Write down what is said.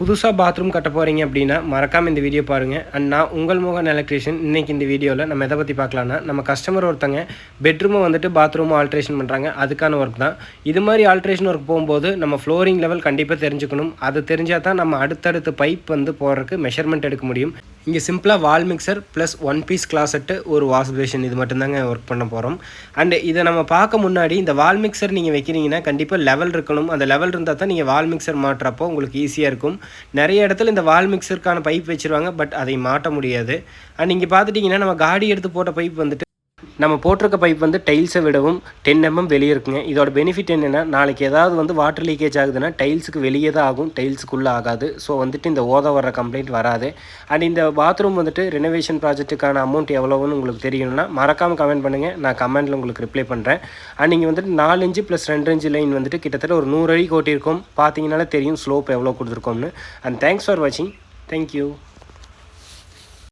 புதுசாக பாத்ரூம் கட்ட போகிறீங்க அப்படின்னா மறக்காமல் இந்த வீடியோ பாருங்கள். அண்ட் நான் உங்கள் மோகன் எலக்ட்ரிஷியன். இன்றைக்கி இந்த வீடியோவில் நம்ம எதை பற்றி பார்க்கலான்னா, நம்ம கஸ்டமர் ஒருத்தங்க பெட்ரூமை வந்துட்டு பாத்ரூமை ஆல்ட்ரேஷன் பண்ணுறாங்க. அதுக்கான ஒர்க் தான். இது மாதிரி ஆல்ட்ரேஷன் ஒர்க் போகும்போது நம்ம ஃப்ளோரிங் லெவல் கண்டிப்பாக தெரிஞ்சுக்கணும். அது தெரிஞ்சால் தான் நம்ம அடுத்தடுத்து பைப் வந்து போடுறதுக்கு மெஷர்மெண்ட் எடுக்க முடியும். இங்கே சிம்பிளாக வால் மிக்சர் ப்ளஸ் 1 பீஸ் கிளாசெட்டு ஒரு வாஷ் பேஷன் இது மட்டும்தாங்க ஒர்க் பண்ண போகிறோம். அண்டு இதை நம்ம பார்க்க முன்னாடி இந்த வால் மிக்சர் நீங்கள் வைக்கிறீங்கன்னா கண்டிப்பாக லெவல் இருக்கணும். அந்த லெவல் இருந்தால் தான் நீங்கள் வால் மிக்சர் மாட்டுறப்போ உங்களுக்கு ஈஸியாக இருக்கும். நிறைய இடத்துல இந்த வால் மிக்சருக்கான பைப் வச்சுருவாங்க, பட் அதை மாட்ட முடியாது. அண்ட் இங்கே பார்த்துட்டிங்கன்னா நம்ம காடி எடுத்து போட்ட பைப் வந்துட்டு நம்ம போட்டிருக்க பைப் வந்து டைல்ஸை விடவும் 10 mm வெளியே இருக்குங்க. இதோட பெனிஃபிட் என்னென்னா, நாளைக்கு ஏதாவது வந்து வாட்டர் லீக்கேஜ் ஆகுதுன்னா டைல்ஸுக்கு வெளியே தான் ஆகும், டைல்ஸுக்குள்ளே ஆகாது. ஸோ வந்துட்டு இந்த வர்ற கம்ப்ளைண்ட் வராது. அண்ட் இந்த பாத்ரூம் வந்துட்டு ரெனோவேஷன் ப்ராஜெக்ட்டுக்கான அமௌண்ட் எவ்வளோன்னு உங்களுக்கு தெரியணும்னா மறக்காமல் கமெண்ட் பண்ணுங்கள். நான் கமெண்ட்டில் உங்களுக்கு ரிப்ளை பண்ணுறேன். அண்ட் நீங்கள் வந்துட்டு 4 இன்ச்சு ப்ளஸ் 2 இன்ச்சு லைன் வந்துட்டு கிட்டத்தட்ட ஒரு 100 அடி கோட்டியிருக்கோம். பார்த்தீங்கனாலே தெரியும் ஸ்லோப் எவ்வளோ கொடுத்துருக்கோம்னு. அண்ட் தேங்க்ஸ் ஃபார் வாட்சிங். தேங்க்யூ.